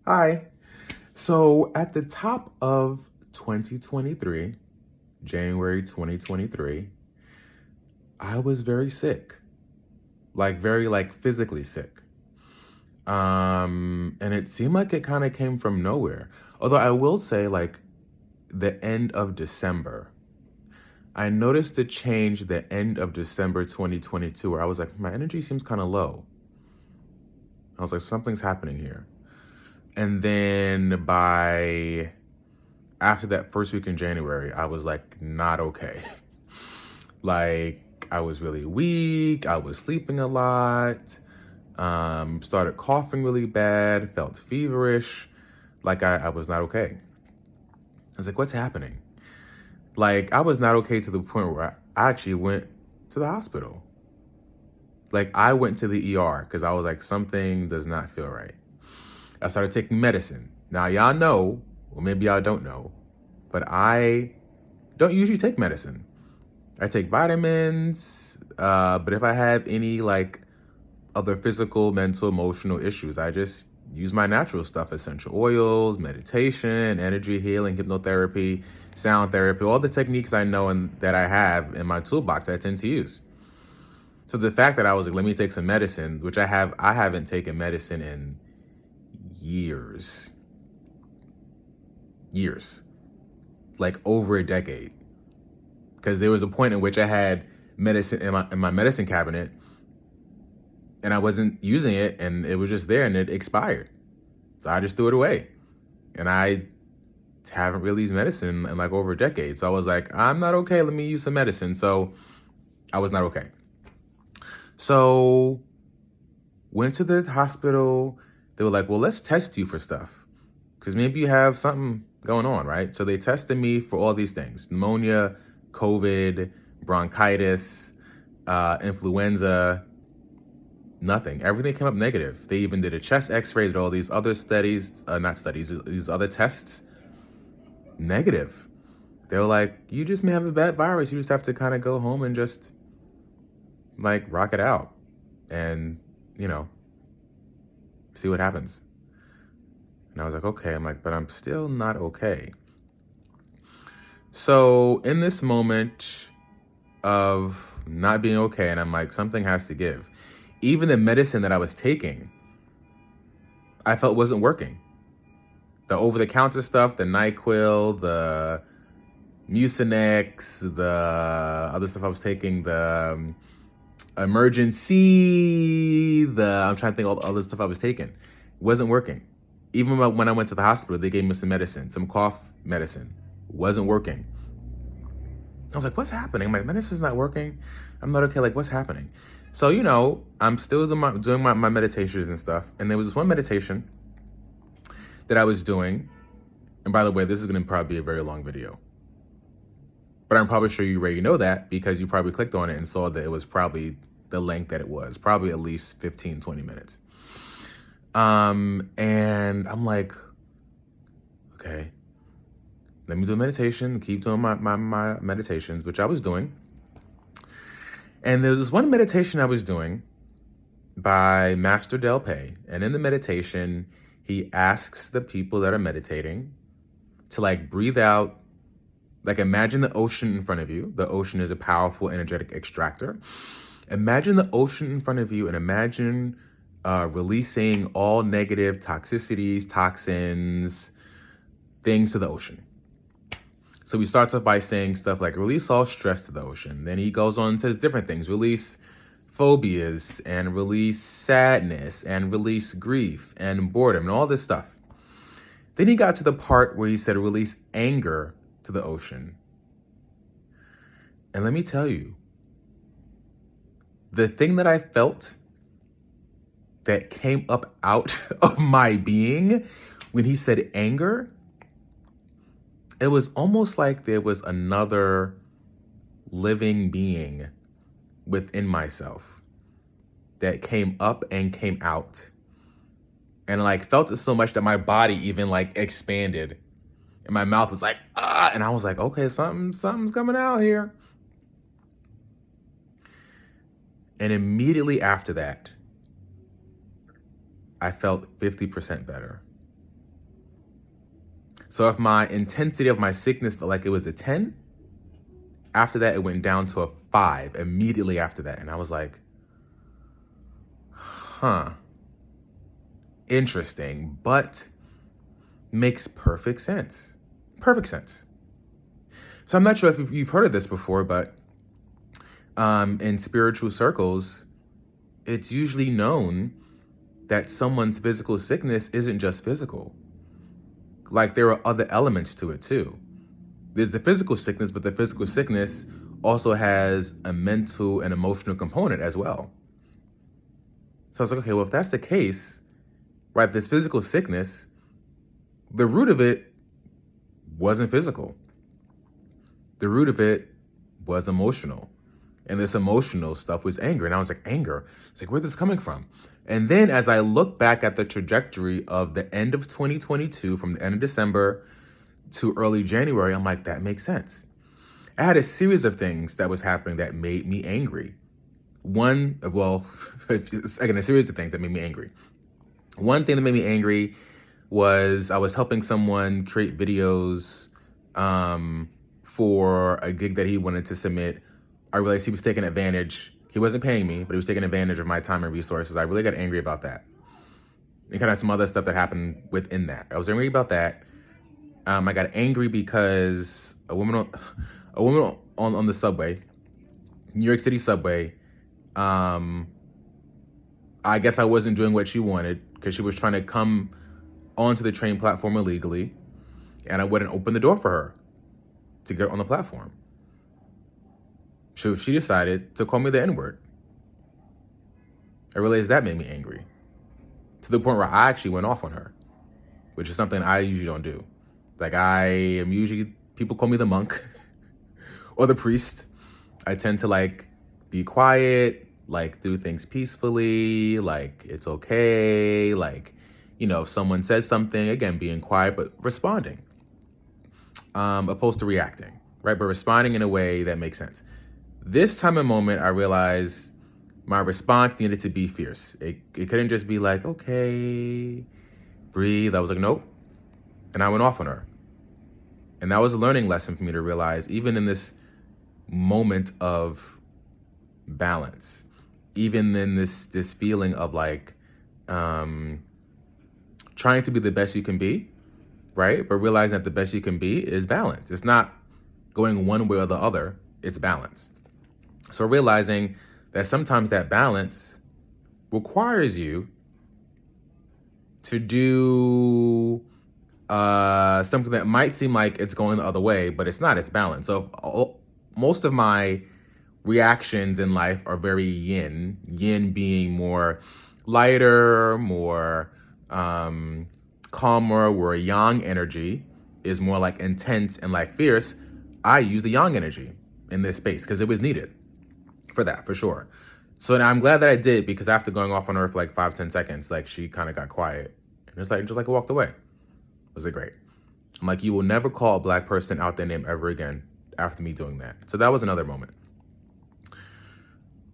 Hi. So at the top of 2023, January 2023, I was very sick. Like very physically sick. And it seemed like it kind of came from nowhere. Although I will say the end of December. I noticed a change the end of December 2022 where I was like, my energy seems kind of low. I was like, something's happening here. And then by after that first week in January, I was like not okay. Like I was really weak. I was sleeping a lot. Started coughing really bad. Felt feverish. Like I was not okay. I was like, what's happening? Like I was not okay to the point where I actually went to the hospital. Like I went to the ER because I was like, something does not feel right. I started taking medicine. Now y'all know, or maybe y'all don't know, but I don't usually take medicine. I take vitamins, but if I have any other physical, mental, emotional issues, I just use my natural stuff, essential oils, meditation, energy healing, hypnotherapy, sound therapy, all the techniques I know and that I have in my toolbox I tend to use. So the fact that I was like, let me take some medicine, which I haven't taken medicine in years. Years. Like over a decade. Because there was a point in which I had medicine in my medicine cabinet and I wasn't using it and it was just there and it expired. So I just threw it away. And I haven't really used medicine in like over a decade. So I was like, I'm not okay. Let me use some medicine. So I was not okay. So went to the hospital. They were like, well, let's test you for stuff. Because maybe you have something going on, right? So they tested me for all these things: pneumonia, COVID, bronchitis, influenza. Nothing. Everything came up negative. They even did a chest x-ray, did all these other studies, not studies, these other tests. Negative. They were like, you just may have a bad virus. You just have to kind of go home and just rock it out and, you know, see what happens. And I was like, okay. I'm like, but I'm still not okay. So in this moment of not being okay, and I'm like, something has to give. Even the medicine that I was taking, I felt wasn't working. The over-the-counter stuff, the NyQuil, the Mucinex, the other stuff I was taking, the emergency, I'm trying to think all the other stuff I was taking, wasn't working. Even when I went to the hospital, they gave me some medicine, some cough medicine, wasn't working. I was like, what's happening? My medicine's not working. I'm not okay. Like, what's happening? So, I'm still doing my meditations and stuff. And there was this one meditation that I was doing. And by the way, this is going to probably be a very long video. But I'm probably sure you already know that because you probably clicked on it and saw that it was probably the length that it was, probably at least 15, 20 minutes. And I'm like, okay, let me do a meditation, keep doing my meditations, which I was doing. And there was this one meditation I was doing by Master Del Pei. And in the meditation, he asks the people that are meditating to breathe out. Imagine the ocean in front of you. The ocean is a powerful energetic extractor. Imagine the ocean in front of you and imagine releasing all negative toxicities, toxins, things to the ocean. So he starts off by saying stuff like release all stress to the ocean. Then he goes on and says different things. Release phobias and release sadness and release grief and boredom and all this stuff. Then he got to the part where he said release anger to the ocean. And let me tell you, the thing that I felt that came up out of my being when he said anger, it was almost like there was another living being within myself that came up and came out and felt it so much that my body even expanded and my mouth was like, ah, and I was like, okay, something's coming out here. And immediately after that, I felt 50% better. So if my intensity of my sickness felt like it was a 10, after that, it went down to a 5 immediately after that. And I was like, huh, interesting, but makes perfect sense. Perfect sense. So I'm not sure if you've heard of this before, but in spiritual circles, it's usually known that someone's physical sickness isn't just physical. Like there are other elements to it too. There's the physical sickness, but the physical sickness also has a mental and emotional component as well. So I was like, okay, well, if that's the case, right, this physical sickness, the root of it wasn't physical. The root of it was emotional. And this emotional stuff was anger. And I was like, anger? It's like, where's this coming from? And then as I look back at the trajectory of the end of 2022, from the end of December to early January, I'm like, that makes sense. I had a series of things that was happening that made me angry. A series of things that made me angry. One thing that made me angry was I was helping someone create videos for a gig that he wanted to submit. I realized he was taking advantage. He wasn't paying me, but he was taking advantage of my time and resources. I really got angry about that. And kind of some other stuff that happened within that. I was angry about that. I got angry because a woman on the subway, New York City subway, I guess I wasn't doing what she wanted because she was trying to come onto the train platform illegally, and I wouldn't open the door for her to get on the platform. So she decided to call me the N-word. I realized that made me angry, to the point where I actually went off on her, which is something I usually don't do. Like people call me the monk or the priest. I tend to be quiet, do things peacefully, it's okay. If someone says something, again, being quiet, but responding, opposed to reacting, right? But responding in a way that makes sense. This time and moment, I realized my response needed to be fierce. It couldn't just be like, okay, breathe. I was like, nope. And I went off on her. And that was a learning lesson for me to realize, even in this moment of balance, even in this feeling of trying to be the best you can be, right? But realizing that the best you can be is balance. It's not going one way or the other. It's balance. So realizing that sometimes that balance requires you to do something that might seem like it's going the other way, but it's not. It's balance. So most of my reactions in life are very yin. Yin being more lighter, more calmer, where yang energy is more intense and fierce. I use the yang energy in this space because it was needed for that, for sure. So now I'm glad that I did, because after going off on her for 5-10 seconds, she kind of got quiet. And it's just walked away. Was it great? I'm like, you will never call a Black person out their name ever again after me doing that. So that was another moment.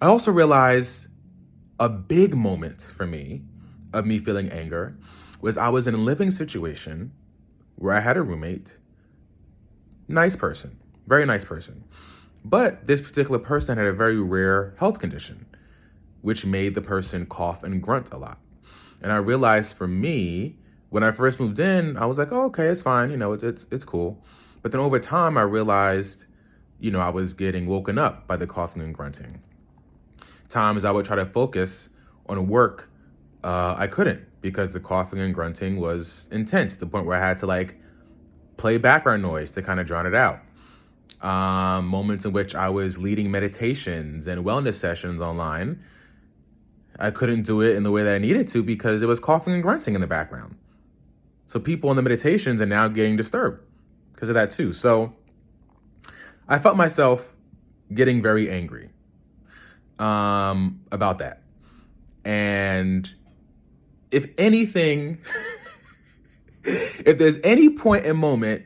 I also realized a big moment for me of me feeling anger was I was in a living situation where I had a roommate, nice person, very nice person. But this particular person had a very rare health condition, which made the person cough and grunt a lot. And I realized for me, when I first moved in, I was like, oh, okay, it's fine. It's cool. But then over time, I realized, I was getting woken up by the coughing and grunting. Times I would try to focus on work, I couldn't, because the coughing and grunting was intense, to the point where I had to play background noise to kind of drown it out. Moments in which I was leading meditations and wellness sessions online, I couldn't do it in the way that I needed to because it was coughing and grunting in the background. So people in the meditations are now getting disturbed because of that too. So I felt myself getting very angry about that. And if anything, if there's any point and moment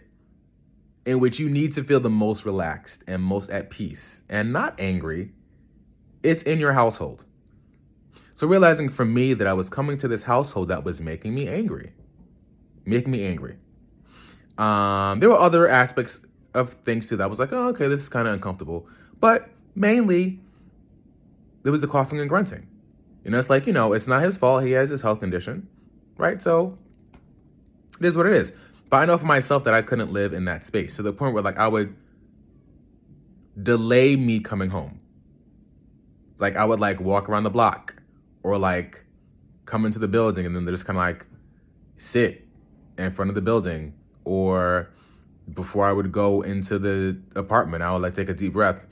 in which you need to feel the most relaxed and most at peace and not angry, it's in your household. So realizing for me that I was coming to this household that was making me angry. There were other aspects of things too that I was like, oh, okay, this is kind of uncomfortable. But mainly, there was the coughing and grunting. It's like, it's not his fault. He has his health condition, right? So it is what it is. But I know for myself that I couldn't live in that space to the point where like I would delay me coming home. Like I would like walk around the block or like come into the building and then just kind of like sit in front of the building, or before I would go into the apartment, I would like take a deep breath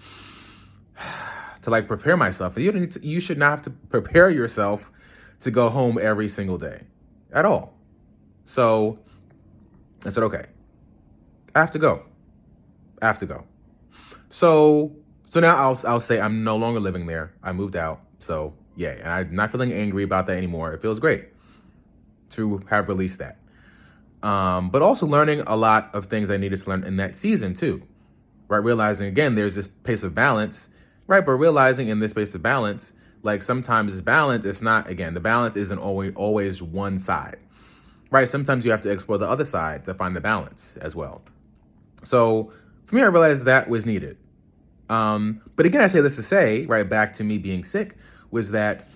to like prepare myself. You should not have to prepare yourself to go home every single day at all. So I said, okay, I have to go. So now I'll say I'm no longer living there. I moved out. So yeah, and I'm not feeling angry about that anymore. It feels great to have released that. But also learning a lot of things I needed to learn in that season too, right? Realizing again, there's this pace of balance, right? But realizing in this pace of balance, like sometimes this balance, it's not, again, the balance isn't always one side, right? Sometimes you have to explore the other side to find the balance as well. So for me, I realized that was needed. But again, I say this to say, right, back to me being sick, was that,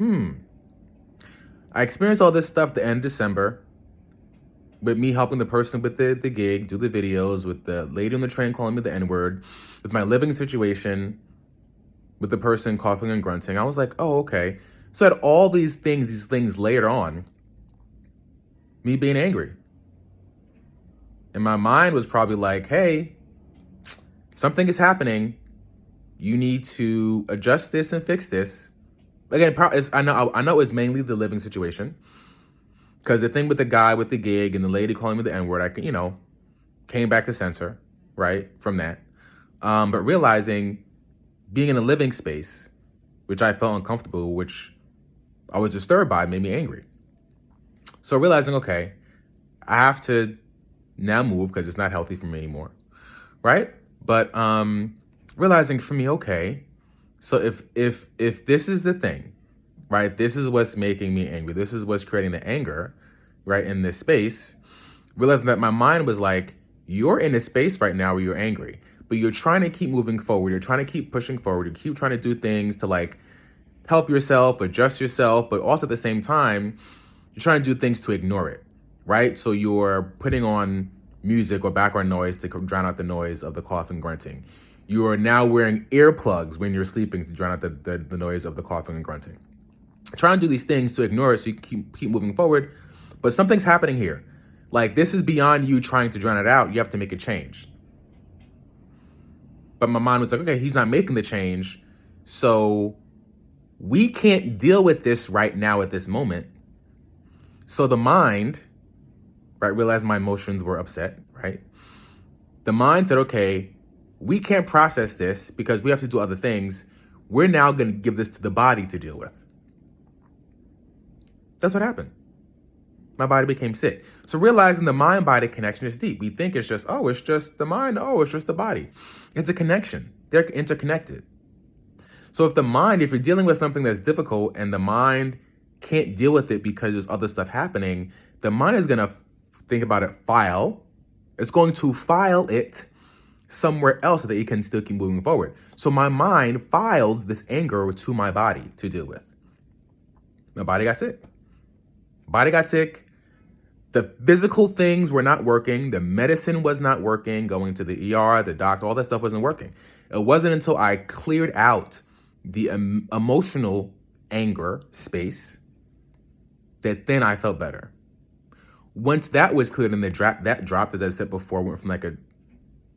I experienced all this stuff the end of December, with me helping the person with the gig, do the videos, with the lady on the train calling me the N-word, with my living situation, with the person coughing and grunting. I was like, oh, okay. So I had all these things later on, me being angry. And my mind was probably like, hey, something is happening. You need to adjust this and fix this. Again, I know it was mainly the living situation. Because the thing with the guy with the gig and the lady calling me the N-word, I came back to censor, right, from that. But realizing being in a living space, which I felt uncomfortable, which I was disturbed by, made me angry. So realizing, okay, I have to now move because it's not healthy for me anymore, right? But realizing for me, okay, so if this is the thing, right, this is what's making me angry, this is what's creating the anger, right, in this space, realizing that my mind was like, you're in a space right now where you're angry, but you're trying to keep moving forward, you're trying to keep pushing forward, you keep trying to do things to like help yourself, adjust yourself, but also at the same time, you're trying to do things to ignore it, right? So you're putting on music or background noise to drown out the noise of the coughing and grunting. You are now wearing earplugs when you're sleeping to drown out the noise of the coughing and grunting. Trying to do these things to ignore it so you keep moving forward, but something's happening here. Like, this is beyond you trying to drown it out. You have to make a change. But my mind was like, okay, he's not making the change, so we can't deal with this right now at this moment. So the mind, right, realized my emotions were upset, right? The mind said, okay, we can't process this because we have to do other things. We're now going to give this to the body to deal with. That's what happened. My body became sick. So realizing the mind-body connection is deep. We think it's just, oh, it's just the mind. Oh, it's just the body. It's a connection. They're interconnected. So if you're dealing with something that's difficult and the mind can't deal with it because there's other stuff happening, the mind is going to think about it, it's going to file it somewhere else so that it can still keep moving forward. So my mind filed this anger to my body to deal with. My body got sick. The physical things were not working. The medicine was not working. Going to the ER, the doctor, all that stuff wasn't working. It wasn't until I cleared out the emotional anger space that then I felt better. Once that was cleared and that dropped, as I said before, went from like a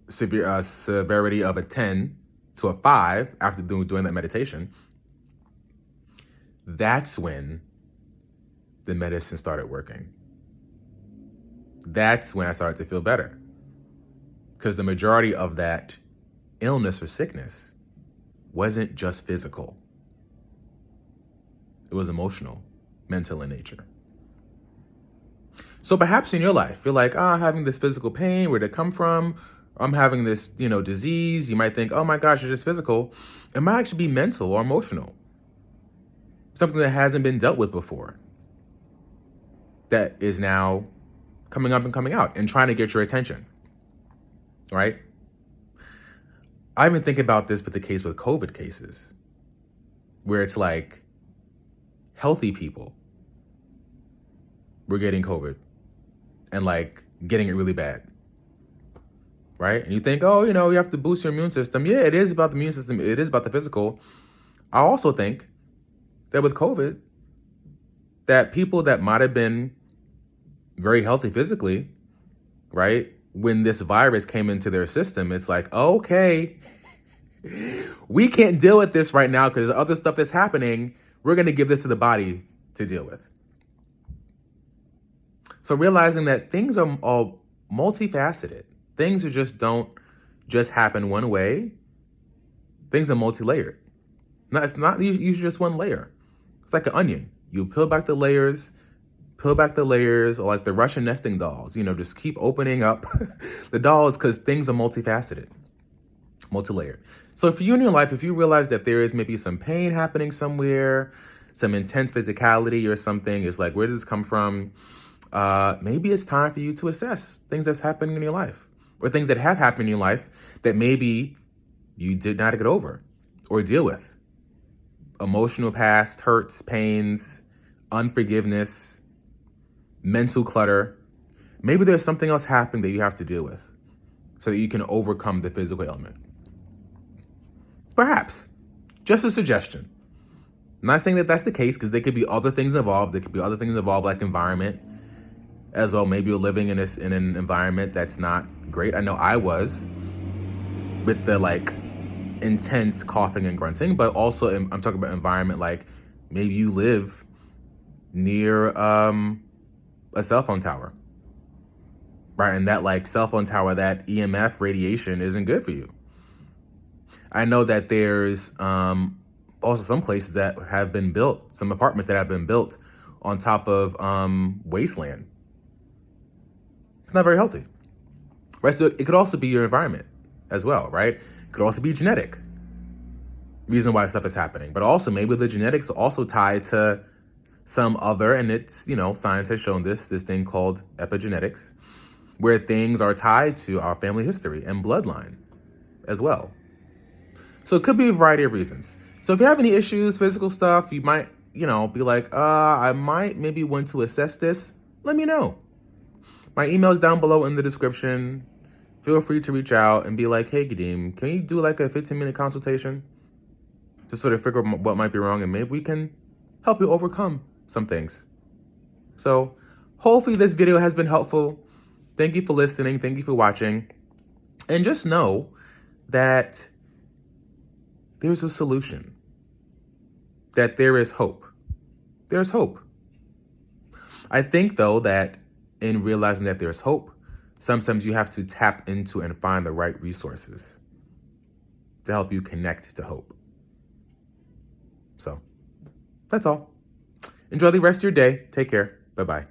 severity of a 10 to a 5 after doing that meditation, that's when the medicine started working. That's when I started to feel better. Because the majority of that illness or sickness wasn't just physical. It was emotional, mental in nature. So perhaps in your life, you're like, I'm having this physical pain. Where'd it come from? I'm having this, disease. You might think, oh my gosh, it's just physical. It might actually be mental or emotional. Something that hasn't been dealt with before. That is now coming up and coming out and trying to get your attention. right? I even think about this with the case with COVID cases, where it's like healthy people were getting COVID and like getting it really bad, right? And you think, oh, you have to boost your immune system. Yeah, it is about the immune system. It is about the physical. I also think that with COVID, that people that might have been very healthy physically, right? When this virus came into their system, it's like, okay, we can't deal with this right now because there's other stuff that's happening. We're going to give this to the body to deal with. So realizing that things are all multifaceted. Things don't just happen one way. Things are multi-layered. It's not usually just one layer. It's like an onion. You peel back the layers, or like the Russian nesting dolls, just keep opening up the dolls because things are multifaceted, multi-layered. So for you in your life, if you realize that there is maybe some pain happening somewhere, some intense physicality or something, it's like, where does this come from? Maybe it's time for you to assess things that's happening in your life or things that have happened in your life that maybe you did not get over or deal with. Emotional past, hurts, pains, unforgiveness, mental clutter. Maybe there's something else happening that you have to deal with so that you can overcome the physical ailment. Perhaps. Just a suggestion. I'm not saying that that's the case because there could be other things involved. There could be other things involved like environment as well. Maybe you're living in an environment that's not great. I know I was with the like intense coughing and grunting, but also I'm talking about environment like maybe you live near a cell phone tower, right? And that like cell phone tower, that EMF radiation isn't good for you. I know that there's also some places that have been built, some apartments that have been built on top of wasteland. It's not very healthy, right? So it could also be your environment as well, right? It could also be genetic reason why stuff is happening, but also maybe the genetics also tied to some other, and it's, science has shown this thing called epigenetics, where things are tied to our family history and bloodline as well. So it could be a variety of reasons. So if you have any issues, physical stuff, you might, be like, I might maybe want to assess this. Let me know. My email's down below in the description. Feel free to reach out and be like, hey, Kadeem, can you do like a 15-minute consultation to sort of figure out what might be wrong, and maybe we can help you overcome some things. So hopefully this video has been helpful. Thank you for listening. Thank you for watching. And just know that there's a solution, that there is hope. There's hope. I think, though, that in realizing that there's hope, sometimes you have to tap into and find the right resources to help you connect to hope. So that's all. Enjoy the rest of your day. Take care. Bye-bye.